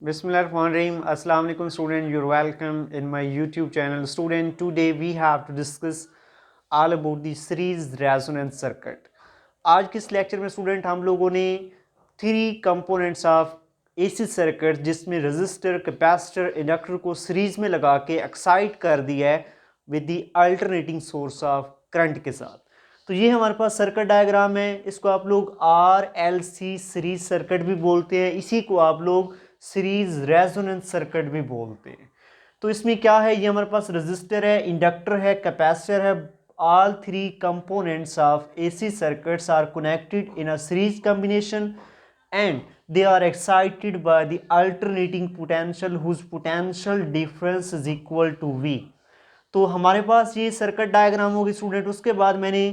Bismillahirrahmanirrahim. Assalamu alaikum student. You're welcome in my YouTube channel. Student, today we have to discuss all about the series resonance circuit. आज के इस lecture में student हम लोगों ने three components of AC circuit जिसमें register, capacitor, inductor को series में लगा के एक्साइट कर दिया है with the alternating source of current के साथ। तो ये हमारे पास सर्किट डायग्राम है। इसको आप लोग RLC सीरीज सर्किट भी बोलते हैं, इसी को आप लोग सीरीज रेजोनेंस सर्किट भी बोलते हैं। तो इसमें क्या है, ये हमारे पास रजिस्टर है, इंडक्टर है, कैपेसिटर है। All three components of AC circuits are connected in a series combination and they are excited by the alternating potential whose potential difference is equal to V। तो हमारे पास ये सर्किट डायग्राम होगी student. उसके बाद मैंने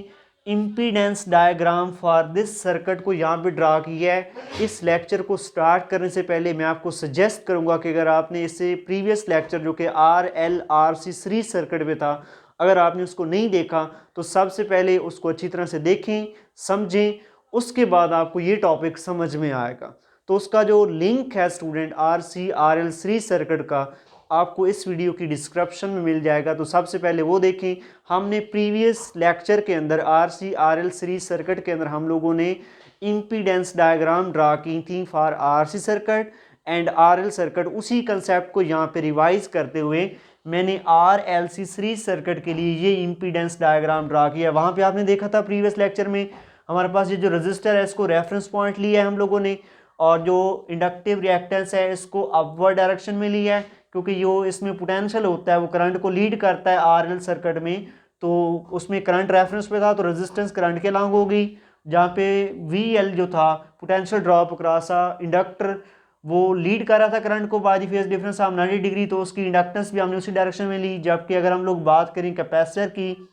impedance diagram for this circuit को यहाँ पे ड्रा किया है। इस लेक्चर को स्टार्ट करने से पहले मैं आपको सजेस्ट करूँगा कि अगर आपने इससे प्रीवियस लेक्चर जो कि RLRC सीरीज सर्किट में था, अगर आपने उसको नहीं देखा तो सबसे पहले उसको अच्छी तरह से देखें, समझें, उसके बाद आपको ये टॉपिक समझ में आएगा। तो उसका जो लिंक है स्टूडेंट RC/RL सीरीज सर्किट का, आपको इस वीडियो की डिस्क्रिप्शन में मिल जाएगा। तो सबसे पहले वो देखें। हमने प्रीवियस लेक्चर के अंदर RC/RL सीरीज सर्किट के अंदर हम लोगों ने इम्पीडेंस डायग्राम ड्रा की थी for RC circuit and RL circuit. उसी कंसेप्ट को यहाँ पे रिवाइज करते हुए मैंने RLC सीरीज सर्किट के लिए ये इम्पीडेंस डायग्राम ड्रा किया। वहाँ पे आपने देखा था प्रीवियस लेक्चर में हमारे पास ये जो रजिस्टर है इसको रेफरेंस पॉइंट लिया है हम लोगों ने, और जो इंडक्टिव रिएक्टेंस है इसको अपवर्ड डायरेक्शन में लिया है, क्योंकि जो इसमें पोटेंशियल होता है वो करंट को लीड करता है RL सर्किट में। तो उसमें करंट रेफरेंस पे था तो रेजिस्टेंस करंट के लॉन्ग होगी, जहाँ पे VL जो था पोटेंशियल ड्रॉप अक्रॉस इंडक्टर, वो लीड कर रहा था करंट को bye the phase difference of 90 degree, तो उसकी इंडक्टेंस भी हमने उसी डायरेक्शन में ली। जबकि अगर हम लोग बात करें कैपेसिटर की,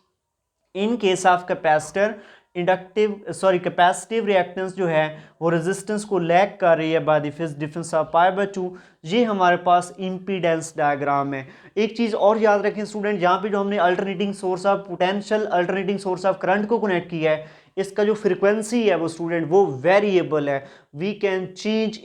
in case of capacitor capacitive reactance जो है वो रेजिस्टेंस को लैग कर रही है by the phase difference of π/2। ये हमारे पास इम्पीडेंस डायग्राम है। एक चीज़ और याद रखें स्टूडेंट, यहाँ पे जो हमने alternating source of potential, alternating source of current को कनेक्ट किया है, इसका जो फ्रिक्वेंसी है वो स्टूडेंट वो वेरिएबल है। We can change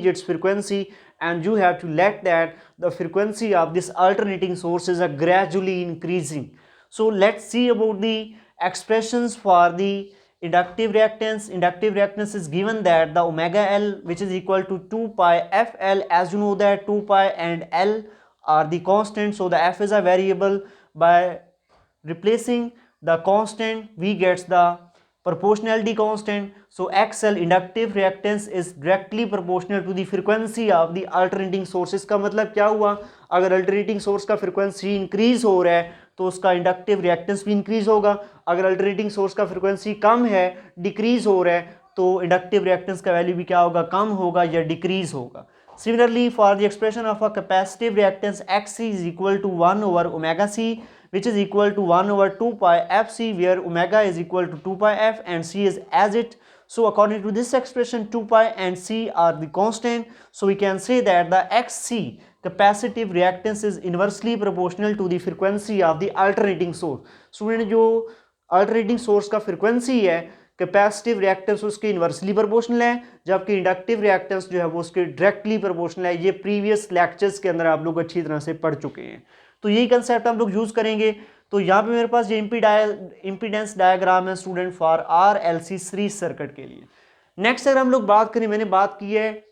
its frequency and you have to let that the frequency of this alternating source is gradually increasing. So let's see about the expressions for the inductive reactance. Inductive reactance is given that the omega L, which is equal to 2 pi FL. As you know that 2 pi and L are the constant, so the F is a variable. By replacing the constant we gets the proportionality constant. So XL inductive reactance is directly proportional to the frequency of the alternating sources। का मतलब क्या हुआ, अगर alternating source का frequency increase हो रहा है तो उसका इंडक्टिव रिएक्टेंस भी इंक्रीज होगा। अगर अल्टरनेटिंग सोर्स का फ्रिक्वेंसी कम है, डिक्रीज हो रहा है, तो इंडक्टिव रिएक्टेंस का वैल्यू भी क्या होगा, कम होगा या डिक्रीज होगा। Similarly, for the expression of a capacitive reactance, XC is equal to 1 over omega C, which is equal to 1 over 2 pi FC, where omega is equal to 2 pi F and C is as it. So according to this expression, 2 pi and C are the constant. So we can say that the XC capacitive reactance is inversely proportional to the frequency of the alternating source. Student, जो alternating source का frequency है, capacitive reactance उसके inversely proportional है, जबकि inductive reactance जो है वो उसके डायरेक्टली प्रोपोर्शनल है। ये प्रीवियस लेक्चर्स के अंदर आप लोग अच्छी तरह से पढ़ चुके हैं। तो यही कंसेप्ट हम लोग यूज़ करेंगे। तो यहाँ पे मेरे पास ये इम्पीडेंस डायग्राम है student for RLC series circuit के लिए। नेक्स्ट अगर हम लोग बात करें, मैंने बात की है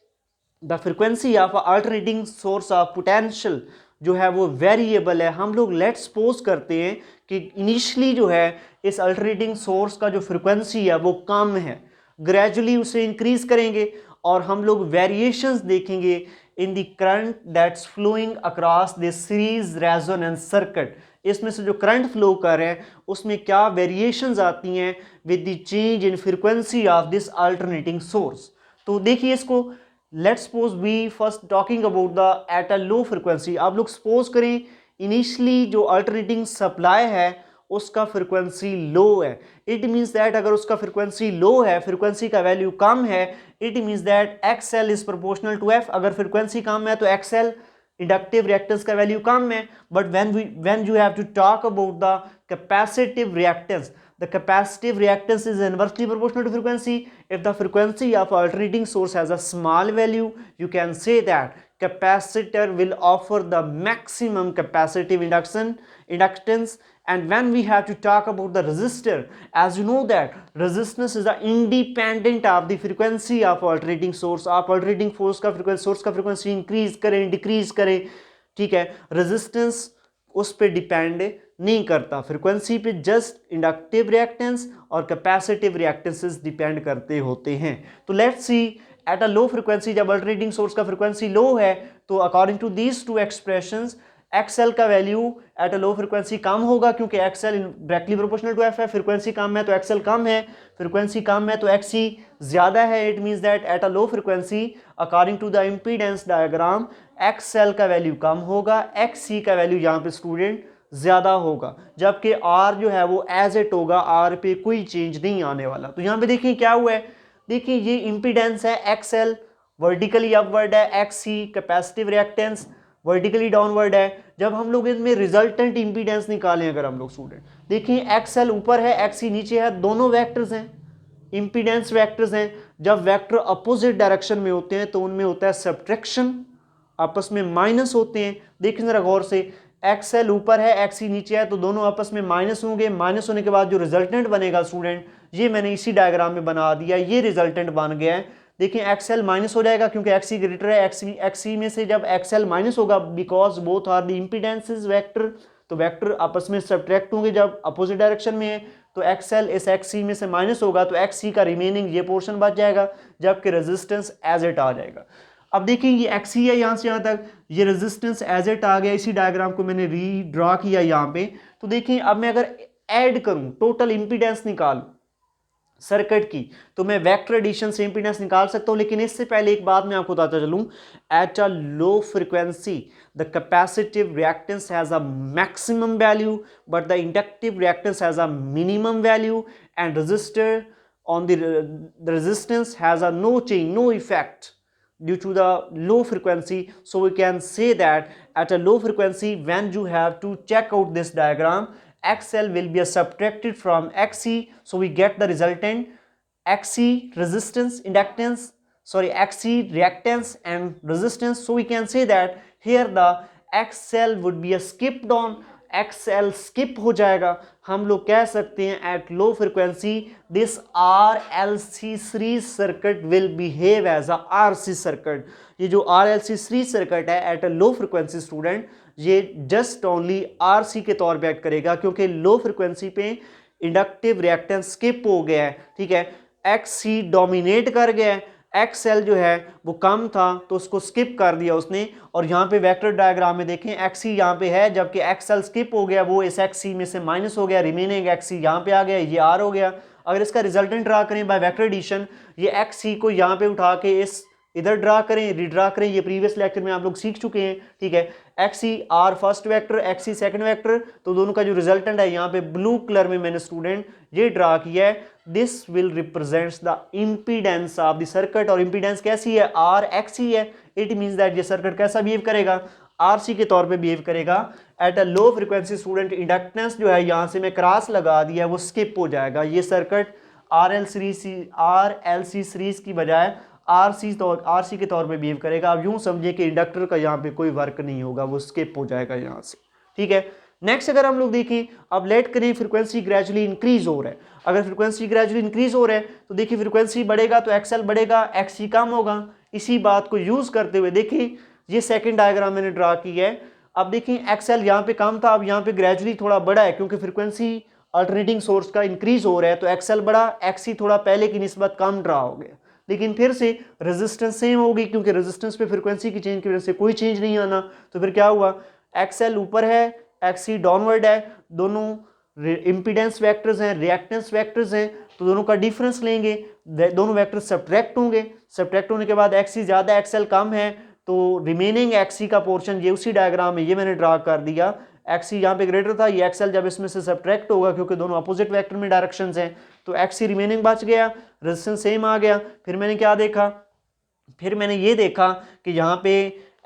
the frequency of alternating source of potential जो है वो वेरिएबल है। हम लोग लेट्स सपोज करते हैं कि इनिशियली जो है इस अल्टरनेटिंग सोर्स का जो फ्रिक्वेंसी है वो कम है, ग्रेजुअली उसे इंक्रीज करेंगे और हम लोग वेरिएशंस देखेंगे in the current that's flowing across this series resonance circuit. इसमें से जो करंट फ्लो कर रहे हैं उसमें क्या वेरिएशंस आती हैं with the change in frequency of this alternating source. तो देखिए इसको, let's suppose we first talking about the at a low frequency. आप लोग सपोज करें इनिशियली जो अल्टरनेटिंग सप्लाई है उसका फ्रिक्वेंसी लो है। इट मीन्स दैट अगर उसका फ्रिक्वेंसी लो है, फ्रिक्वेंसी का वैल्यू कम है, it means that XL is proportional to F। अगर फ्रिक्वेंसी कम है तो XL इंडक्टिव रिएक्टेंस का वैल्यू कम है। But when you have to talk about the capacitive reactance, the capacitive reactance is inversely proportional to frequency. If the frequency of alternating source has a small value, you can say that capacitor will offer the maximum capacitive inductance. And when we have to talk about the resistor, as you know that resistance is the independent of the frequency of alternating source. आप alternating force का frequency source का frequency increase करें decrease करें, ठीक है, resistance उस पर depend नहीं करता, फ्रीक्वेंसी पे जस्ट इंडक्टिव रिएक्टेंस और कैपेसिटिव रिएक्टेंसेस डिपेंड करते होते हैं. तो let's see at a low frequency, जब अल्टरनेटिंग सोर्स का फ्रीक्वेंसी लो है, तो according to these two expressions XL का value at a low frequency कम होगा, क्योंकि XL directly proportional to F है. फ्रीक्वेंसी कम है तो एक्सएल कम है, फ्रीक्वेंसी कम है तो एक्सी ज्यादा है. It means that at a low frequency according to the impedance diagram XL का वैल्यू कम होगा, एक्सी का वैल्यू यहाँ पे स्टूडेंट ज्यादा होगा, जबकि आर जो है वो एज इट होगा, आर पे कोई चेंज नहीं आने वाला. तो यहाँ पे देखिए क्या हुआ है, देखिए ये इम्पीडेंस है एक्सएल वर्टिकली अपवर्ड है, XC capacitive reactance vertically downward है. जब हम लोग इनमें रिजल्टेंट इंपीडेंस निकालें, अगर हम लोग स्टूडेंट देखिए एक्सएल ऊपर है एक्सी नीचे है, दोनों वेक्टर्स हैं, इंपीडेंस वेक्टर्स हैं. जब वेक्टर अपोजिट डायरेक्शन में होते हैं तो उनमें होता है सब्ट्रैक्शन, आपस में माइनस होते हैं. देखिए जरा गौर से, एक्सएल ऊपर है एक्सी नीचे है, तो दोनों आपस में माइनस होंगे. माइनस होने के बाद जो रिजल्टेंट बनेगा स्टूडेंट, ये मैंने इसी डायग्राम में बना दिया, ये रिजल्टेंट बन गया है. देखिए एक्सएल माइनस हो जाएगा क्योंकि एक्सी ग्रेटर है, एक्सी में से जब एक्सएल माइनस होगा, because both are the impedances vector, तो वेक्टर आपस में सब्ट्रैक्ट होंगे जब अपोजिट डायरेक्शन में है. तो एक्सएल इस एक्सी में से माइनस होगा तो एक्सी का रिमेनिंग ये पोर्शन बच जाएगा, जबकि रेजिस्टेंस एज इट आ जाएगा. अब देखिए ये एक्सी है यहाँ से यहाँ तक, ये रेजिस्टेंस एज इट आ गया. इसी डायग्राम को मैंने रीड्रॉ किया यहाँ पे. तो देखिए अब मैं अगर ऐड करूँ, टोटल इंपीडेंस निकालूं सर्किट की, तो मैं वेक्टर एडिशन से इंपीडेंस निकाल सकता हूं. लेकिन इससे पहले एक बात मैं आपको बताता चलूं, at a low frequency the capacitive reactance has a maximum value but the inductive reactance has a minimum value, and resistor on the resistance has a no change, no effect due to the low frequency. So we can say that at a low frequency, when you have to check out this diagram, XL will be subtracted from XC, so we get the resultant XC resistance, inductance, sorry, XC reactance and resistance. So we can say that here the XL would be a skipped on, XL skip हो जाएगा. हम लोग कह सकते हैं at low frequency this RLC series circuit will behave as a RC circuit. ये जो RLC series circuit है at a low frequency student, ये just only RC के तौर पे एक्ट करेगा, क्योंकि लो फ्रिक्वेंसी पे इंडक्टिव रिएक्टेंस स्किप हो गया है. ठीक है, XC डोमिनेट कर गया है, XL जो है वो कम था तो उसको स्किप कर दिया उसने. और यहाँ पे वेक्टर डायग्राम में देखें XC यहाँ पे है, जबकि XL स्किप हो गया, वो इस XC में से माइनस हो गया, रिमेनिंग XC यहाँ पे आ गया, ये R हो गया. अगर इसका रिजल्टेंट ड्रा करें बाय वेक्टर एडिशन, ये XC को यहाँ पे उठा के इस इधर ड्रा करें, रीड्रा करें, ये प्रीवियस लेक्चर में आप लोग सीख चुके हैं. ठीक है, XC R first vector, XC second vector, तो दोनों का जो रिजल्टेंट है यहाँ पे ब्लू कलर में मैंने स्टूडेंट ये ड्रा किया है. This will represents the impedance of the circuit, और इम्पीडेंस कैसी है, R XC है. इट मीन्स दैट ये सर्किट कैसा बिहेव करेगा, RC के तौर पे बिहेव करेगा. Eight a low frequency student inductance जो है यहाँ से मैं क्रॉस लगा दिया, वो स्किप हो जाएगा. ये सर्किट RLC सीरीज की बजाय RC के तौर पे बिहेव करेगा. अब यूं समझिए कि इंडक्टर का यहाँ पे कोई वर्क नहीं होगा, वो स्किप हो जाएगा यहाँ से. ठीक है, नेक्स्ट अगर हम लोग देखें, अब लेट करें फ्रीक्वेंसी ग्रेजुअली इंक्रीज हो रहा है. अगर फ्रीक्वेंसी ग्रेजुअली इंक्रीज हो रहा है तो देखिए फ्रीक्वेंसी बढ़ेगा तो XL बढ़ेगा, XC कम होगा. इसी बात को यूज करते हुए देखिए ये सेकेंड डायग्राम मैंने ड्रा की है. अब देखिए XL यहाँ पे कम था, अब यहाँ पे ग्रेजुअली थोड़ा बढ़ा है, क्योंकि फ्रीक्वेंसी अल्टरनेटिंग सोर्स का इंक्रीज हो रहा है, तो XL बढ़ा, XC थोड़ा पहले की निस्बत कम ड्रा हो गया. लेकिन फिर से रेजिस्टेंस सेम होगी, क्योंकि रेजिस्टेंस पे फ्रीक्वेंसी की चेंज की वजह से कोई चेंज नहीं आना. तो फिर क्या हुआ, XL ऊपर है, XC डाउनवर्ड है, दोनों इंपीडेंस वेक्टर्स हैं, रिएक्टेंस वेक्टर्स हैं, तो दोनों का डिफरेंस लेंगे, दोनों वेक्टर सब्ट्रैक्ट होंगे. सब्ट्रैक्ट होने के बाद XC ज़्यादा XL कम है, तो रिमेनिंग XC का पोर्शन ये उसी डायग्राम में ये मैंने ड्रा कर दिया. XC यहाँ पे ग्रेटर था, ये XL जब इसमें से सब्ट्रैक्ट होगा, क्योंकि दोनों अपोजिट वेक्टर में डायरेक्शंस हैं, तो XC रिमेनिंग बच गया, रेजिस्टेंस सेम आ गया. फिर मैंने क्या देखा, फिर मैंने ये देखा कि यहाँ पे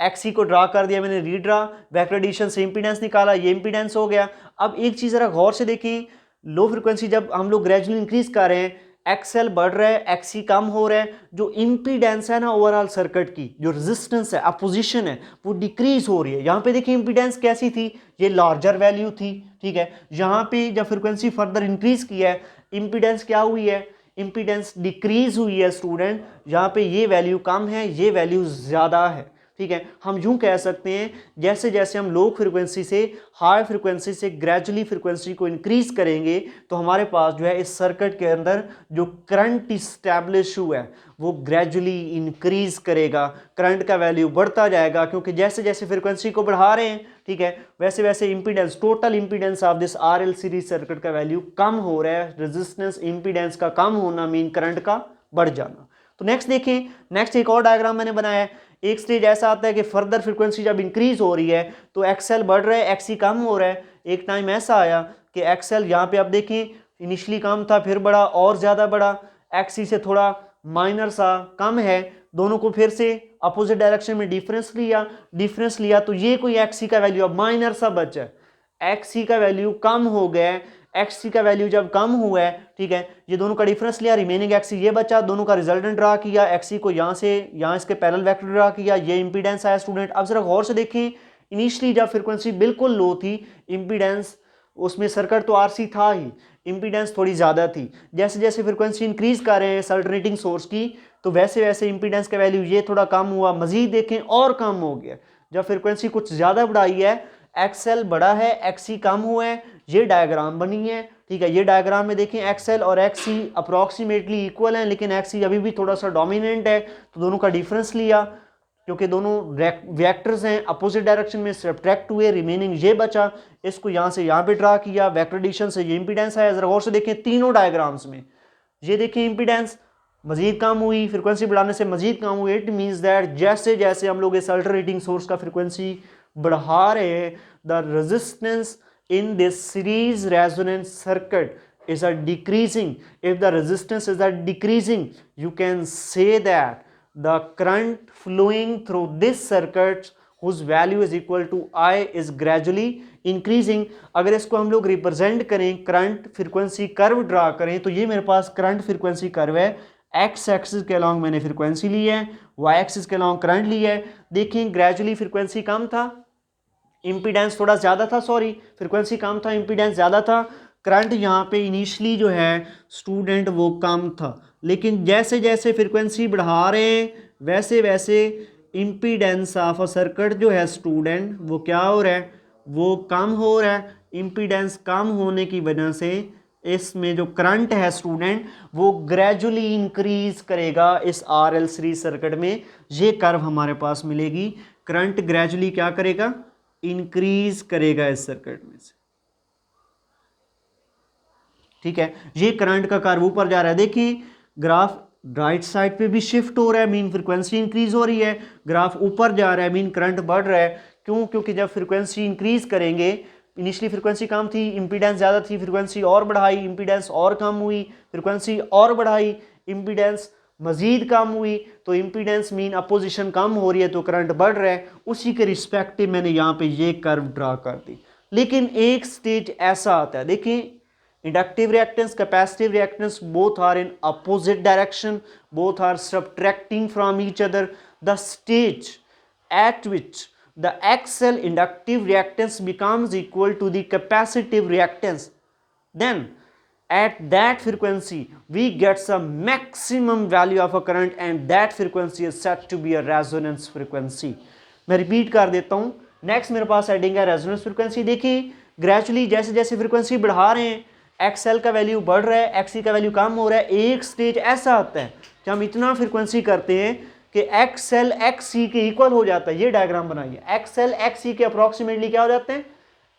XC को ड्रा कर दिया मैंने, रीड्रा, वेक्टर एडिशन से इंपीडेंस निकाला, ये इंपीडेंस हो गया. अब एक चीज़ ज़रा गौर से देखें, लो फ्रिक्वेंसी जब हम लोग ग्रेजुअली इंक्रीज कर रहे हैं, एक्सएल बढ़ रहा है, एक्सी कम हो रहा है, जो इम्पीडेंस है ना ओवरऑल सर्किट की, जो रेजिस्टेंस है, अपोजिशन है, वो डिक्रीज हो रही है। यहाँ पे देखिए इम्पीडेंस कैसी थी, ये लार्जर वैल्यू थी, ठीक है। यहाँ पे जब फ्रिक्वेंसी फर्दर इंक्रीज किया है, इम्पीडेंस क्या हुई है, इम्पीडेंस डिक्रीज हुई है स्टूडेंट। यहाँ पे ये वैल्यू कम है, ये वैल्यू ज़्यादा है, ठीक है। हम यूं कह सकते हैं जैसे जैसे हम लो फ्रिक्वेंसी से हाई फ्रिक्वेंसी से ग्रेजुअली फ्रिक्वेंसी को इंक्रीज करेंगे, तो हमारे पास जो है इस सर्किट के अंदर जो करंट इस्टेब्लिश हुआ है वो ग्रेजुअली इंक्रीज करेगा, करंट का वैल्यू बढ़ता जाएगा, क्योंकि जैसे जैसे फ्रिक्वेंसी को बढ़ा रहे हैं, ठीक है, वैसे वैसे impedance, total impedance of this RL series circuit का वैल्यू कम हो रहा है। रेजिस्टेंस इंपीडेंस का कम होना मीन करंट का बढ़ जाना। तो नेक्स्ट देखिए, नेक्स्ट एक और डायग्राम मैंने बनाया है। एक स्टेज ऐसा आता है कि फर्दर फ्रीक्वेंसी जब इंक्रीज हो रही है तो एक्सएल बढ़ रहा है, एक्सी कम हो रहा है। एक टाइम ऐसा आया कि एक्सएल यहाँ पे आप देखें इनिशियली कम था, फिर बढ़ा और ज़्यादा बढ़ा, एक्सी से थोड़ा माइनर सा कम है, दोनों को फिर से अपोजिट डायरेक्शन में डिफरेंस लिया तो ये कोई एक्सी का वैल्यू अब माइनर सा बचा है, एक्सी का वैल्यू कम हो गया, एक्सी का वैल्यू जब कम हुआ है, ठीक है, ये दोनों का डिफरेंस लिया, रिमेनिंग एक्सी ये बचा, दोनों का रिजल्टेंट ड्रा किया, एक्सी को यहाँ से यहाँ इसके पैरेलल वेक्टर ड्रा किया, ये इंपीडेंस आया स्टूडेंट। अब जरा गौर से देखें, इनिशियली जब फ्रीक्वेंसी बिल्कुल लो थी, इंपीडेंस उसमें सर्किट तो आरसी था ही, इंपीडेंस थोड़ी ज़्यादा थी। जैसे जैसे फ्रीक्वेंसी इंक्रीज कर रहे हैं इस अल्टरनेटिंग सोर्स की, तो वैसे वैसे इंपीडेंस का वैल्यू ये थोड़ा कम हुआ, मजीद देखें और कम हो गया। जब फ्रीक्वेंसी कुछ ज़्यादा बढ़ाई है, एक्सएल बड़ा है, एक्सी कम हुआ है, ये डायग्राम बनी है, ठीक है। ये डायग्राम में देखें एक्सएल और एक्सी अप्रॉक्सीमेटली इक्वल हैं, लेकिन एक्सी अभी भी थोड़ा सा डोमिनेंट है, तो दोनों का डिफरेंस लिया, क्योंकि दोनों वेक्टर्स हैं, अपोजिट डायरेक्शन में सब्ट्रैक्ट हुए, रिमेनिंग ये बचा, इसको यहाँ से यहाँ पे ड्रा किया, वेक्टर एडिशन से ये इंपीडेंस है। जरा गौर से देखें तीनों डायग्राम्स में, ये देखें इंपीडेंस मजीद कम हुई, फ्रीक्वेंसी बढ़ाने से मजीद कम हुई। इट मीन्स दैट जैसे जैसे हम लोग इस अल्टरनेटिंग सोर्स का फ्रीक्वेंसी बढ़ा रहे हैं, the resistance in this series resonance circuit is a decreasing. If the resistance is a decreasing, you can say that the current flowing through this circuit whose value is equal to I is gradually increasing. अगर इसको हम लोग represent करें, current frequency curve draw करें, तो ये मेरे पास current frequency curve है, एक्स एक्सिस के अलॉन्ग मैंने फ्रीक्वेंसी ली है, वाई एक्सिस के अलॉन्ग करंट ली है। देखें ग्रेजुअली फ्रीक्वेंसी कम था, इम्पीडेंस थोड़ा ज़्यादा था, सॉरी फ्रीक्वेंसी कम था, इम्पीडेंस ज़्यादा था, करंट यहाँ पे इनिशियली जो है स्टूडेंट वो कम था, लेकिन जैसे जैसे फ्रीक्वेंसी बढ़ा रहे हैं वैसे वैसे इम्पीडेंस ऑफ अ सर्किट जो है स्टूडेंट वो क्या हो रहा है, वो कम हो रहा है। इम्पीडेंस कम होने की वजह से इसमें जो करंट है स्टूडेंट वो ग्रेजुअली इंक्रीज करेगा इस आरएल सीरीज सर्किट में। ये कर्व हमारे पास मिलेगी, करंट ग्रेजुअली क्या करेगा, इंक्रीज करेगा इस सर्किट में से, ठीक है। ये करंट का कर्व ऊपर जा रहा है, देखिए ग्राफ राइट साइड पे भी शिफ्ट हो रहा है, मीन फ्रीक्वेंसी इंक्रीज हो रही है, ग्राफ ऊपर जा रहा है, मीन करंट बढ़ रहा है। क्यों? क्योंकि जब फ्रीक्वेंसी इंक्रीज करेंगे, इनिशियली फ्रीक्वेंसी कम थी, इंपीडेंस ज़्यादा थी, फ्रीक्वेंसी और बढ़ाई, इंपीडेंस और कम हुई, फ्रीक्वेंसी और बढ़ाई, इंपीडेंस मजीद कम हुई, तो इंपीडेंस मीन अपोजिशन कम हो रही है तो करंट बढ़ रहा है। उसी के रिस्पेक्टिव मैंने यहाँ पे ये कर्व ड्रा कर दी। लेकिन एक स्टेज ऐसा आता है, देखिए inductive reactance, capacitive reactance both are in opposite direction, both are subtracting from each other. The stage at which the XL inductive reactance becomes equal to the capacitive reactance, then at that frequency we get some maximum value of a current and that frequency is said to be a resonance frequency. मैं repeat कर देता हूँ, next मेरे पास heading है resonance frequency. देखिए gradually जैसे जैसे frequency बढ़ा रहे हैं, एक्सएल का वैल्यू बढ़ रहा है, एक्सी का वैल्यू कम हो रहा है। एक स्टेज ऐसा आता है कि हम इतना फ्रीक्वेंसी करते हैं कि एक्सएल एक्सी के इक्वल हो जाता है। ये डायग्राम बनाइए, एक्सएल एक्सी के अप्रॉक्सीमेटली क्या हो जाते हैं,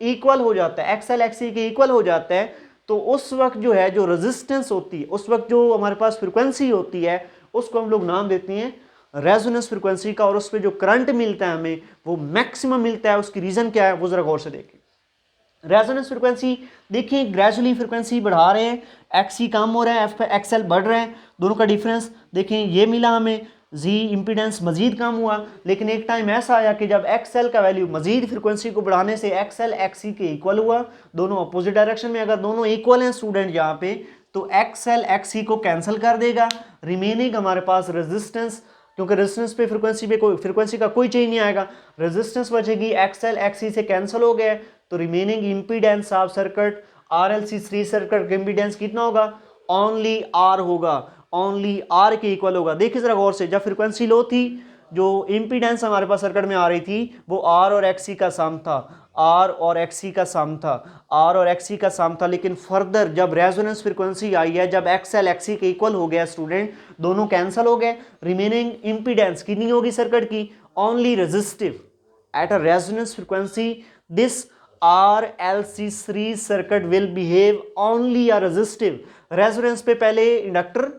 इक्वल हो जाता है, एक्सएल एक्सी के इक्वल हो जाता है। तो उस वक्त जो है जो रेजिस्टेंस होती है, उस वक्त जो हमारे पास फ्रीक्वेंसी होती है उसको हम लोग नाम देते हैं रेजोनेंस फ्रीक्वेंसी का, और उस पर जो करंट मिलता है हमें वो मैक्सिमम मिलता है। उसकी रीज़न क्या है वो ज़रा गौर से देखें। रेजोनेंस फ्रीक्वेंसी देखिए ग्रेजुअली फ्रीक्वेंसी बढ़ा रहे हैं, एक्सी कम हो रहा है, एक्सएल बढ़ रहा है, दोनों का डिफरेंस देखें ये मिला हमें, जी इम्पीडेंस मजीद कम हुआ, लेकिन एक टाइम ऐसा आया कि जब एक्सएल का वैल्यू मजीद फ्रिक्वेंसी को बढ़ाने से एक्सएल एक्सी के इक्वल हुआ, दोनों अपोजिट डायरेक्शन में। अगर दोनों इक्वल हैं स्टूडेंट यहाँ पे, तो एक्सएल एक्सी को कैंसिल कर देगा, रिमेनिंग हमारे पास रेजिस्टेंस, क्योंकि रेजिस्टेंस पे फ्रिक्वेंसी का कोई चेंज नहीं आएगा, रेजिस्टेंस बचेगी, एक्सएल एक्सी से कैंसिल हो गया, तो remaining impedance of circuit RLC series circuit का इम्पीडेंस कितना होगा, ओनली आर होगा, ओनली आर के इक्वल होगा। देखिए जरा गौर से, जब फ्रीक्वेंसी लो थी, जो इम्पीडेंस हमारे पास सर्किट में आ रही थी वो आर और एक्सी का सम था, आर और एक्सी का सम था, आर और एक्सी का सम था। लेकिन फर्दर जब रेजोनेंस फ्रीक्वेंसी आई है, जब एक्सएल एक्सी के इक्वल हो गया स्टूडेंट, दोनों कैंसिल हो गए, रिमेनिंग इम्पीडेंस कितनी होगी सर्किट की, only resistive. Eight a resonance frequency this RLC series circuit will behave only a resistive. Resonance पे पहले इंडक्टर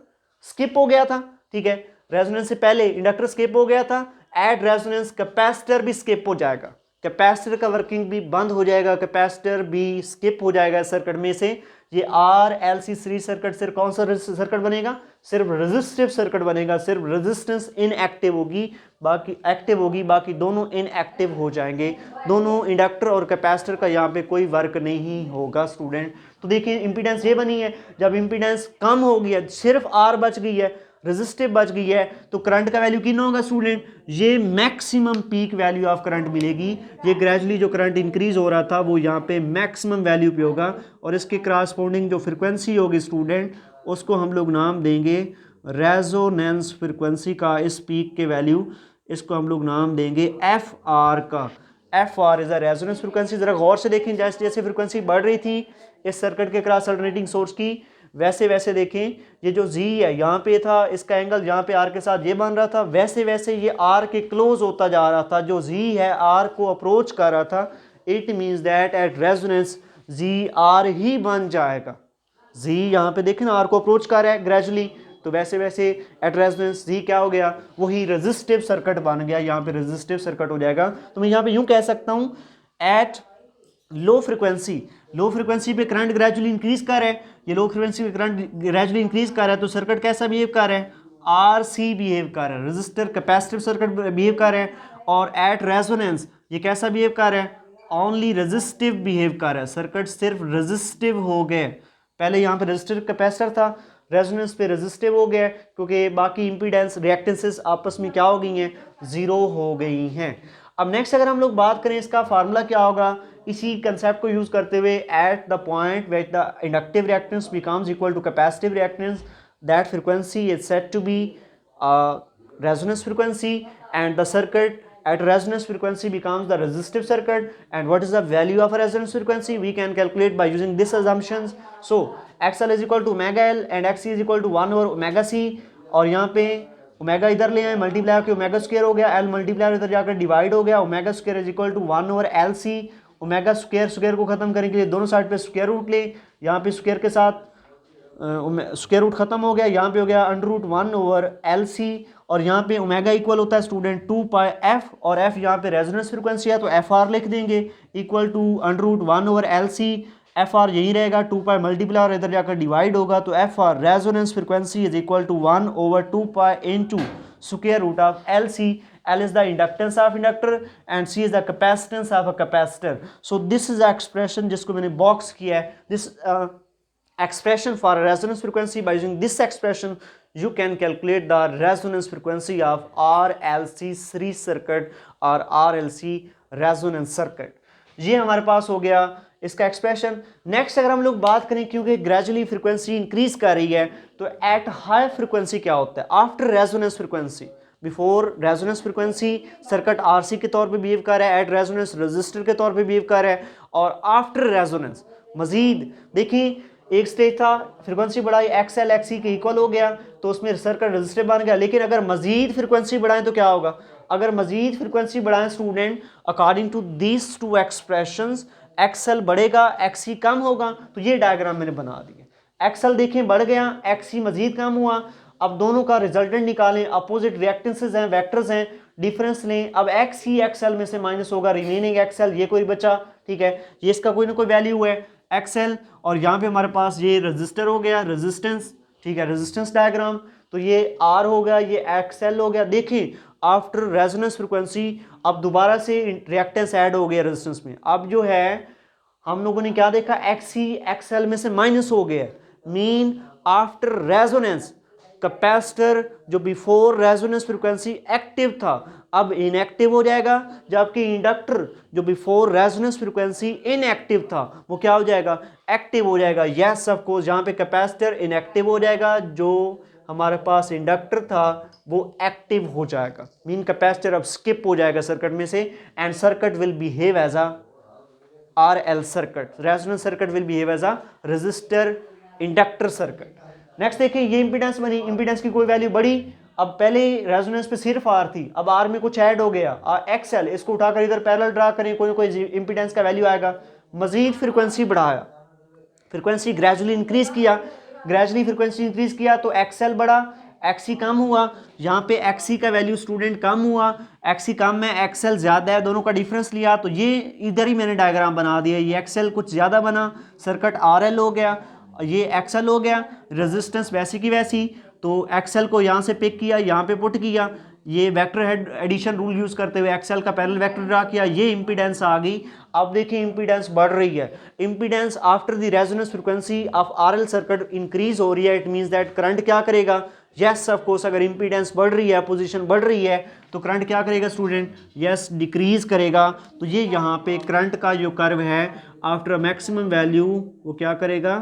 स्किप हो गया था, ठीक है, रेजोनेंस से पहले इंडक्टर स्किप हो गया था, एट रेजोनेंस कैपेसिटर भी स्किप हो जाएगा, कैपेसिटर का वर्किंग भी बंद हो जाएगा, कैपेसिटर भी स्किप हो जाएगा सर्किट में से। ये RLC सीरीज सर्किट सिर्फ कौन सा सर्किट बनेगा, सिर्फ रेजिस्टिव सर्किट बनेगा, सिर्फ रेजिस्टेंस इनएक्टिव होगी, बाकी एक्टिव होगी, बाकी दोनों इनएक्टिव हो जाएंगे, दोनों इंडक्टर और कैपेसिटर का यहाँ पे कोई वर्क नहीं होगा स्टूडेंट। तो देखिए इंपीडेंस ये बनी है, जब इंपीडेंस कम हो गया, सिर्फ आर बच गई है, रेजिस्टिव बच गई है, तो करंट का वैल्यू कितना होगा स्टूडेंट, ये maximum peak value of current मिलेगी। ये ग्रेजुअली जो करंट इंक्रीज हो रहा था वो यहाँ पे मैक्सिमम वैल्यू पे होगा, और इसके करस्पॉन्डिंग जो फ्रिक्वेंसी होगी स्टूडेंट, उसको हम लोग नाम देंगे रेजोनेंस फ्रिक्वेंसी का। इस पीक के वैल्यू, इसको हम लोग नाम देंगे एफ आर का। F R is a resonance frequency. जरा गौर से देखें, जैसे जैसे फ्रिक्वेंसी बढ़ रही थी इस सर्किट के क्रॉस अल्टरनेटिंग सोर्स की, वैसे वैसे देखें, ये जो जी है यहाँ पे था, इसका एंगल यहाँ पे आर के साथ ये बन रहा था, वैसे वैसे ये आर के क्लोज होता जा रहा था, जो जी है आर को अप्रोच कर रहा था। It means that at resonance Z R ही बन जाएगा। जी यहाँ पे देखें ना, आर को अप्रोच कर रहा है ग्रेजुअली, तो वैसे वैसे एट रेजोनेंस जी क्या हो गया, वही रेजिस्टिव सर्किट बन गया, यहाँ पे रेजिस्टिव सर्किट हो जाएगा। तो मैं यहाँ पे यूँ कह सकता हूँ, एट लो फ्रिक्वेंसी पे करंट ग्रेजुअली इंक्रीज कर रहा है, ये लो फ्रिक्वेंसी पे करंट ग्रेजुअली इंक्रीज कर रहा है, तो सर्किट कैसा बिहेव कर रहा है, आरसी बिहेव कर रहा है, रजिस्टर कैपेसिटिव सर्किट बिहेव कर रहा है। और एट रेजोनेंस ये कैसा बिहेव कर रहा है, ओनली रेजिस्टिव बिहेव कर रहा है, सर्किट सिर्फ रेजिस्टिव हो गए। पहले यहाँ पे रेजिस्टिव कैपेसिटर था, रेजोनेंस पे रेजिस्टिव हो गया, क्योंकि बाकी इंपीडेंस रिएक्टेंसेस आपस में क्या हो गई हैं, जीरो हो गई हैं। अब नेक्स्ट अगर हम लोग बात करें, इसका फार्मूला क्या होगा, इसी कंसेप्ट को यूज करते हुए, at the point where the inductive reactance becomes equal to capacitive reactance, that frequency is said to be resonance frequency, and the circuit at resonance frequency becomes the resistive circuit. And what is the value of a resonance frequency, we can calculate by using this assumptions. So XL is equal to omega L and XC is equal to 1 over omega C, और यहाँ पे omega इधर ले आए, multiply होकर omega square हो गया, L multiply इधर जाकर डिवाइड हो गया, omega square is equal to 1 over L C. Omega square को खत्म करने के लिए दोनों साइड पे स्क्वायर रूट ले, यहाँ पे स्क्वायर के साथ स्क्वायर रूट खत्म हो गया, यहाँ पे हो गया under root 1 over L C, और यहाँ पे ओमेगा इक्वल होता है स्टूडेंट 2 पाई एफ, और एफ यहाँ पे रेजोनेंस फ्रीक्वेंसी है तो एफ आर लिख देंगे equal to under root 1 over L C. F R यही रहेगा, 2 पाई मल्टीप्लाई और इधर जाकर डिवाइड होगा, तो F R resonance frequency is equal to 1 over 2 pi into square root of L C. L is the inductance of inductor and C is the capacitance of a capacitor. So this is the expression जिसको मैंने box किया है, this expression for resonance frequency. By using this expression you can calculate the resonance frequency of RLC series circuit or RLC resonance circuit. ये हमारे पास हो गया इसका expression. Next अगर हम लोग बात करें, क्योंकि ग्रेजुअली फ्रीक्वेंसी इंक्रीज कर रही है, तो एट हाई फ्रीक्वेंसी क्या होता है, after resonance frequency, before resonance frequency circuit RC के तौर पे बिहेव कर रहा है, एट रेजोनेंस रजिस्टर के तौर पे बिहेव कर रहा है, और आफ्टर रेजोनेंस मजीद देखिए एक स्टेज था, फ्रीक्वेंसी बढ़ाई, एक्सएल एक्सी के इक्वल हो गया, तो उसमें सर्किट रजिस्टर बन गया। लेकिन अगर मजीद फ्रीक्वेंसी बढ़ाएं तो क्या होगा, अगर मजीद फ्रीक्वेंसी बढ़ाएं student, according to this two expressions, XL बढ़ेगा एक्सी कम होगा। तो ये डायग्राम मैंने बना दिया, एक्सएल देखें बढ़ गया, एक्सी मजीद कम हुआ। अब दोनों का रिजल्टेंट निकालें, अपोजिट रिएक्टेंसेस हैं, वेक्टर्स हैं, डिफरेंस लें। अब एक्स ही एक्सएल में से माइनस होगा, रिमेनिंग एक्सएल ये कोई बचा, ठीक है, ये इसका कोई ना कोई वैल्यू है एक्सएल, और यहाँ पे हमारे पास ये रजिस्टर हो गया, रेजिस्टेंस, ठीक है, रेजिस्टेंस डायग्राम। तो ये R हो गया, ये XL हो गया। देखिए आफ्टर रेजोनेंस फ्रिक्वेंसी अब दोबारा से रिएक्टेंस ऐड हो गया रेजिस्टेंस में। अब जो है हम लोगों ने क्या देखा, XC XL में से माइनस हो गया, मीन आफ्टर रेजोनेंस कैपेसिटर जो बिफोर रेजोनेंस फ्रीक्वेंसी एक्टिव था अब इनएक्टिव हो जाएगा, जबकि इंडक्टर जो बिफोर रेजोनेंस फ्रीक्वेंसी इनएक्टिव था वो क्या हो जाएगा, एक्टिव हो जाएगा। यस ऑफ कोर्स, जहाँ पे कैपेसिटर इनएक्टिव हो जाएगा, जो हमारे पास इंडक्टर था वो एक्टिव हो जाएगा, मीन कैपेसिटर अब स्किप हो जाएगा सर्किट में से, and circuit will behave as a RL circuit, resonance circuit will behave as a resistor inductor circuit. Next देखिए ये इंपीडेंस बनी, इंपीडेंस की कोई वैल्यू बढ़ी, अब पहले रेजोनेंस पे सिर्फ R थी, अब R में कुछ ऐड हो गया XL, इसको उठाकर इधर पैरेलल ड्रा करें, कोई ना कोई इंपीडेंस का वैल्यू आएगा। मजीद फ्रीक्वेंसी बढ़ाया, फ्रीक्वेंसी ग्रेजुअली इंक्रीज किया, ग्रेजुअली फ्रीक्वेंसी इंक्रीज किया तो XL बढ़ा, XC कम हुआ, यहाँ पे XC का वैल्यू स्टूडेंट कम हुआ, XC कम है XL ज़्यादा है, दोनों का डिफरेंस लिया तो ये इधर ही मैंने डायग्राम बना दिया, ये XL कुछ ज़्यादा बना, सर्किट RL हो गया, ये XL हो गया, रेजिस्टेंस वैसी की वैसी, तो XL को यहाँ से पिक किया, यहाँ पे पुट किया, ये vector head addition rule use करते हुए XL का पैरेलल वेक्टर ड्रा किया, ये इंपीडेंस आ गई। अब देखिए इंपीडेंस बढ़ रही है, impedance after the resonance frequency of RL circuit increase हो रही है, इट मींस दैट करंट क्या करेगा, यस ऑफ कोर्स, अगर इंपीडेंस बढ़ रही है, पोजीशन बढ़ रही है तो करंट क्या करेगा स्टूडेंट, यस डिक्रीज करेगा। तो ये यहाँ पे करंट का जो कर्व है आफ्टर मैक्सिमम वैल्यू वो क्या करेगा,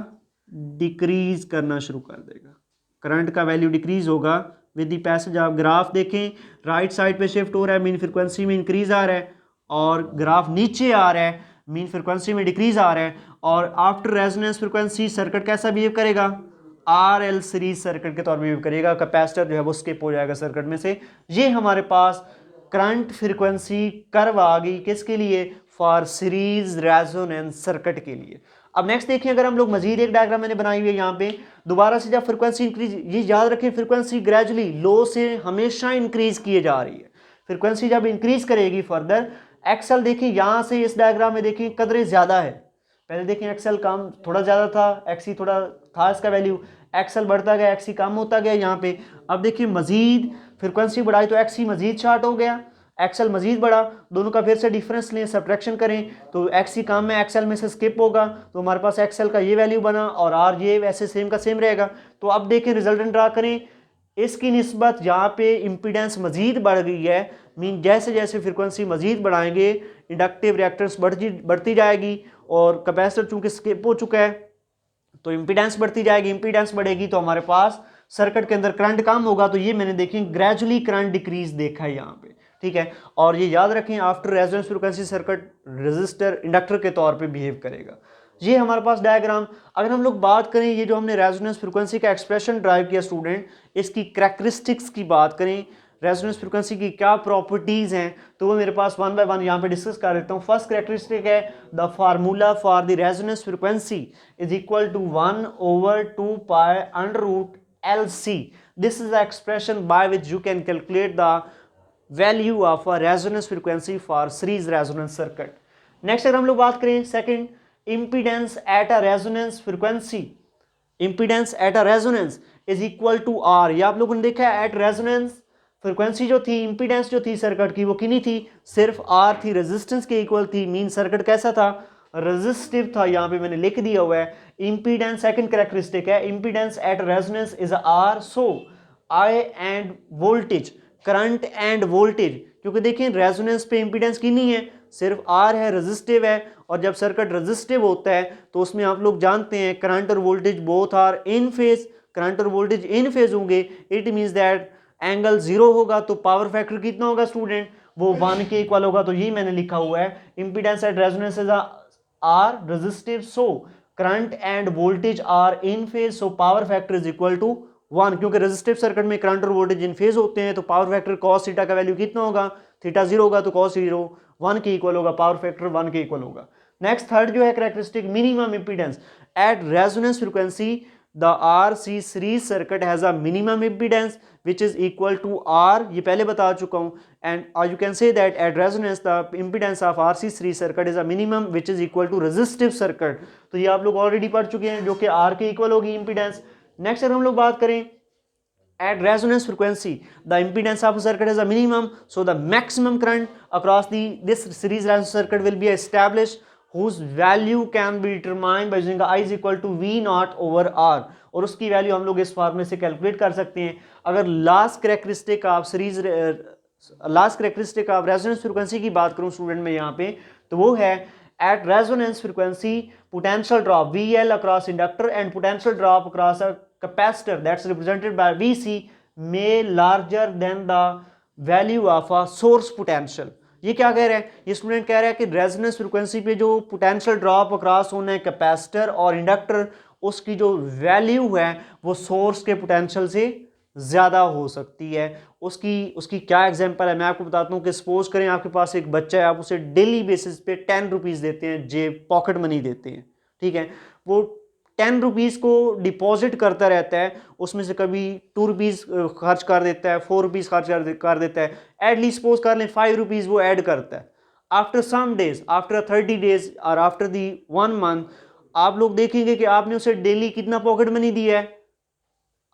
डिक्रीज करना शुरू कर देगा, करंट का वैल्यू डिक्रीज होगा with the passage of graph. देखें राइट साइड पे शिफ्ट हो रहा है, मीन फ्रीक्वेंसी में इंक्रीज आ रहा है, और ग्राफ नीचे आ रहा है, मीन फ्रीक्वेंसी में डिक्रीज आ रहा है, और आफ्टर रेजोनेंस फ्रीक्वेंसी सर्किट कैसा बिहेव करेगा, RL सीरीज सर्किट के तौर पर बिहेव करेगा, कैपेसिटर जो है वो स्किप हो जाएगा सर्किट में से। ये हमारे पास करंट फ्रीक्वेंसी कर्व आ गई, किसके लिए, फॉर सीरीज रेजोनेंस सर्किट के लिए। अब नेक्स्ट देखिए, अगर हम लोग मजीद एक डायग्राम मैंने बनाई हुई है यहाँ पे, दोबारा से जब फ्रीक्वेंसी इंक्रीज, ये याद रखें फ्रीक्वेंसी ग्रेजुअली लो से हमेशा इंक्रीज किए जा रही है, फ्रीक्वेंसी जब इंक्रीज करेगी फर्दर, XL देखिए यहाँ से इस डायग्राम में देखिए कदरे ज़्यादा है, पहले देखिए XL कम थोड़ा ज़्यादा था, XC थोड़ा था इसका वैल्यू, XL बढ़ता गया, XC कम होता गया यहाँ पे। अब देखिए मजीद फ्रीक्वेंसी बढ़ाई तो XC मजीद शार्ट हो गया, XL मजीद बढ़ा, दोनों का फिर से डिफरेंस लें, सब्ट्रैक्शन करें तो XC कम है, XL में से स्किप होगा, तो हमारे पास XL का ये वैल्यू बना, और R ये वैसे सेम का सेम रहेगा। तो अब देखें रिजल्टेंट ड्रा करें, इसकी निस्बत यहाँ पे इम्पीडेंस मजीद बढ़ गई है, मीन जैसे जैसे फ्रीक्वेंसी मजीद बढ़ाएंगे इंडक्टिव रिएक्टेंस बढ़ती जाएगी, और कैपेसिटर चूंकि स्किप हो चुका है तो इम्पीडेंस बढ़ती जाएगी, इम्पीडेंस बढ़ेगी तो हमारे पास सर्किट के अंदर करंट कम होगा, तो ये मैंने देखें ग्रेजुअली करंट डिक्रीज देखा है यहाँ पे, ठीक है। और ये याद रखें after resonance frequency circuit resistor inductor के तौर पे बिहेव करेगा। ये हमारे पास डायग्राम। अगर हम लोग बात करें, ये जो हमने रेजोनेंस फ्रीक्वेंसी का एक्सप्रेशन ड्राइव किया स्टूडेंट, इसकी कैरेक्टरिस्टिक्स की बात करें, रेजोनेंस फ्रीक्वेंसी की क्या प्रॉपर्टीज़ हैं, तो वो मेरे पास वन बाय वन यहाँ पे डिस्कस कर देता हूँ। फर्स्ट कैरेक्टरिस्टिक है the formula for the resonance frequency is equal to 1/2 pi under root LC। This is the expression by which you can calculate the value of a resonance frequency for series resonance circuit. Next अगर हम लोग बात करें second, impedance at a resonance frequency, impedance at a resonance is equal to R। ये आप लोगों ने देखा है, एट रेजोनेंस फ्रीक्वेंसी जो थी, इंपीडेंस जो थी सर्किट की वो कितनी थी, सिर्फ R थी, रेजिस्टेंस के इक्वल थी, मीन सर्किट कैसा था, रेजिस्टिव था, यहाँ पे मैंने लिख दिया हुआ है। इंपीडेंस सेकंड कैरेक्टरिस्टिक है, impedance at resonance is R, so I end voltage, current and voltage, क्योंकि देखिए रेजोनेंस पे इंपीडेंस कितनी है, सिर्फ R है, रेजिस्टिव है, और जब सर्किट रेजिस्टिव होता है तो उसमें आप लोग जानते हैं करंट और voltage both are in phase, current और वोल्टेज इन फेज होंगे, इट मींस दैट एंगल 0 होगा तो पावर फैक्टर कितना होगा स्टूडेंट, वो 1 के इक्वल होगा। तो ये मैंने लिखा हुआ है, impedance at resonance is R resistive, so current and voltage are in phase, so power factor is equal to 1। क्योंकि रेजिस्टिव सर्किट में करंट और वोल्टेज इन फेज होते हैं तो पावर फैक्टर cos थीटा का वैल्यू कितना होगा, थीटा 0 होगा तो cos 0 1 के इक्वल होगा, पावर फैक्टर 1 के इक्वल होगा। नेक्स्ट थर्ड जो है characteristic, minimum impedance at resonance frequency the RC series circuit has a minimum impedance which is equal to R, ये पहले बता चुका हूँ, and you can say that at resonance the impedance of RC series circuit is a minimum which is equal to resistive circuit। तो ये आप लोग already पढ़ चुके हैं, जो कि R के इक्वल होगी इंपीडेंस। नेक्स्ट अगर हम लोग बात करें at resonance frequency the impedance of a circuit is a minimum, so the maximum current across this series resonance circuit will be established, whose value can be determined by using I is equal to V naught over R, और उसकी value हम लोग इस फॉर्मूले से calculate कर सकते हैं। अगर last characteristic of resonance frequency की बात करूं स्टूडेंट में यहाँ पे, तो वो है at resonance frequency potential drop VL across inductor and potential drop across a capacitor that's represented by VC may larger than the value of a source potential। ये क्या कह रहे हैं, ये स्टूडेंट कह रहा है कि रेजोनेंस फ्रीक्वेंसी पे जो पोटेंशियल ड्रॉप अक्रॉस होना है कैपेसिटर और इंडक्टर, उसकी जो वैल्यू है वो सोर्स के पोटेंशियल से ज़्यादा हो सकती है। उसकी क्या एग्जांपल है मैं आपको बताता हूँ कि सपोज करें आपके पास एक बच्चा है, आप उसे डेली बेसिस पे 10 रुपीज़ देते हैं, जेब पॉकेट मनी देते हैं, ठीक है, वो 10 रुपीज़ को डिपॉजिट करता रहता है, उसमें से कभी 2 रुपीज़ खर्च कर देता है, 4 रुपीज़ खर्च कर देता है, एटलीस्ट सपोज कर लें 5 रुपीज़ वो ऐड करता है। After some days, after 30 days और आफ्टर दी 1 मंथ आप लोग देखेंगे कि आपने उसे डेली कितना पॉकेट मनी दिया है,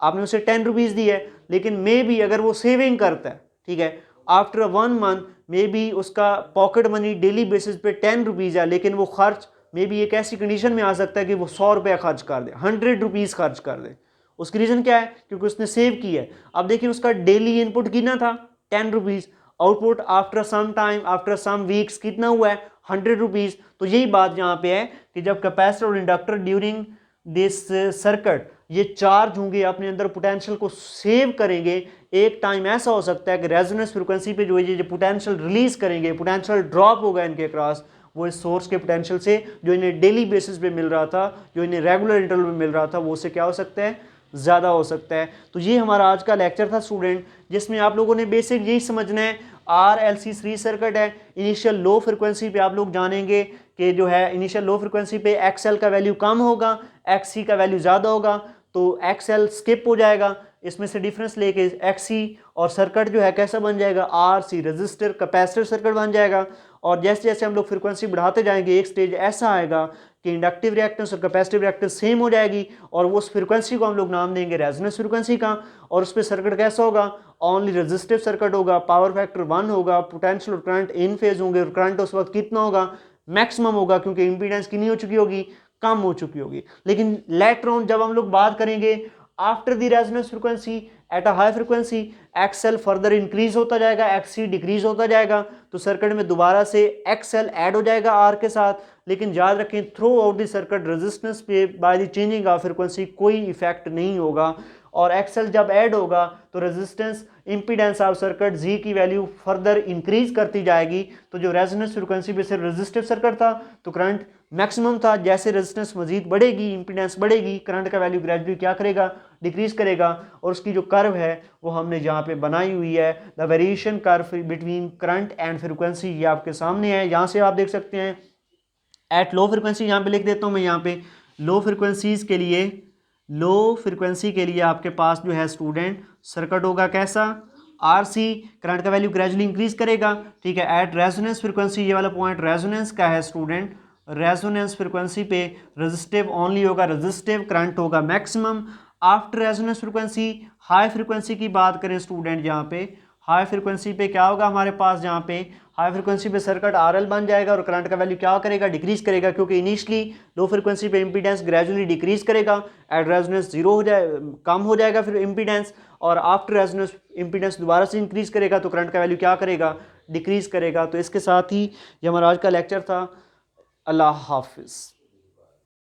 आपने उसे 10 रुपीज़ दी है, लेकिन मे बी अगर वो सेविंग करता है, ठीक है, आफ्टर 1 मंथ मे बी उसका पॉकेट मनी डेली बेसिस पे 10 रुपीज़ है, लेकिन वो खर्च मे बी एक ऐसी कंडीशन में आ सकता है कि वो 100 रुपया खर्च कर दे, 100 रुपीज़ खर्च कर दे। उसकी रीज़न क्या है, क्योंकि उसने सेव किया है। अब देखिए उसका डेली इनपुट कितना था 10 rupees, output after some time after some weeks कितना हुआ है 100 रुपीज़। तो यही बात यहाँ पे है कि जब कैपेसिटर और इंडक्टर ड्यूरिंग दिस सर्किट ये चार्ज होंगे, अपने अंदर पोटेंशियल को सेव करेंगे, एक टाइम ऐसा हो सकता है कि रेजोनेंस फ्रीक्वेंसी पे जो ये पोटेंशियल रिलीज करेंगे, पोटेंशियल ड्रॉप होगा इनके क्रॉस, वो इस सोर्स के पोटेंशियल से जो इन्हें डेली बेसिस पे मिल रहा था, जो इन्हें रेगुलर इंटरवल में मिल रहा था, वो उससे क्या हो सकता है, ज़्यादा हो सकता है। तो ये हमारा आज का लेक्चर था स्टूडेंट, जिसमें आप लोगों ने बेसिक यही समझना है, RLC सीरीज सर्किट है, इनिशियल लो फ्रिक्वेंसी पे आप लोग जानेंगे कि जो है इनिशियल लो फ्रिक्वेंसी पे XL का वैल्यू कम होगा, XC का वैल्यू ज़्यादा होगा, तो XL स्किप हो जाएगा, इसमें से डिफरेंस लेके XC और सर्किट जो है कैसा बन जाएगा, RC रजिस्टर कैपेसिटर सर्किट बन जाएगा। और जैसे जैसे हम लोग फ्रिक्वेंसी बढ़ाते जाएंगे, एक स्टेज ऐसा आएगा कि इंडक्टिव रिएक्टेंस और कैपेसिटिव रिएक्टेंस सेम हो जाएगी, और वो उस फ्रिक्वेंसी को हम लोग नाम देंगे रेजोनेंस फ्रिक्वेंसी का। और उस पर सर्किट कैसा होगा, ओनली रेजिस्टिव सर्किट होगा, पावर फैक्टर 1 होगा, पोटेंशियल और करंट इन फेज होंगे, और करंट उस वक्त कितना होगा, मैक्सिमम होगा, क्योंकि इंपीडेंस कितनी हो चुकी होगी, कम हो चुकी होगी। लेकिन लेटर ऑन जब हम लोग बात करेंगे after the resonance frequency at a high frequency, XL further increase होता जाएगा, XC डिक्रीज होता जाएगा, तो सर्किट में दोबारा से XL ऐड हो जाएगा R के साथ। लेकिन याद रखें throughout the circuit resistance पे by the changing of frequency कोई इफेक्ट नहीं होगा, और XL जब ऐड होगा तो resistance impedance of circuit Z की वैल्यू फर्दर इंक्रीज करती जाएगी। तो जो रेजोनेंस फ्रीक्वेंसी पे सिर्फ रेजिस्टिव सर्किट था तो करंट मैक्सिमम था, जैसे रेजिस्टेंस मजीद बढ़ेगी, इंपीडेंस बढ़ेगी, करंट का वैल्यू ग्रेजुअली क्या करेगा, डिक्रीज करेगा। और उसकी जो कर्व है वो हमने यहाँ पे बनाई हुई है, the variation curve between current and frequency, ये आपके सामने है। यहाँ से आप देख सकते हैं एट लो फ्रिक्वेंसी, यहाँ पे लिख देता हूँ मैं, यहाँ पे लो फ्रिक्वेंसीज के लिए, लो फ्रिक्वेंसी के लिए आपके पास जो है स्टूडेंट सर्किट होगा कैसा, RC, करंट का वैल्यू ग्रेजुअली इंक्रीज करेगा, ठीक है। एट रेजोनेंस फ्रिक्वेंसी, ये वाला पॉइंट रेजोनेंस का है स्टूडेंट, रेजोनेंस फ्रिक्वेंसी पे रेजिस्टिव ओनली होगा, रेजिस्टिव करंट होगा maximum. After resonance frequency, high frequency की बात करें स्टूडेंट, यहाँ पे हाई फ्रिक्वेंसी पे क्या होगा हमारे पास, यहाँ पे हाई फ्रिक्वेंसी पे सर्किट RL बन जाएगा, और करंट का वैल्यू क्या करेगा, डिक्रीज करेगा, क्योंकि इनिशियली लो फ्रिक्वेंसी पे इंपीडेंस ग्रेजुअली डिक्रीज करेगा, एट रेजोनेंस 0 हो जाए, कम हो जाएगा फिर इंपीडेंस, और आफ्टर रेजोनेंस इंपीडेंस दोबारा से इंक्रीज करेगा, तो करंट का वैल्यू क्या करेगा, डिक्रीज करेगा। तो इसके साथ ही ये हमारा आज का लेक्चर था। अल्लाह हाफिज़।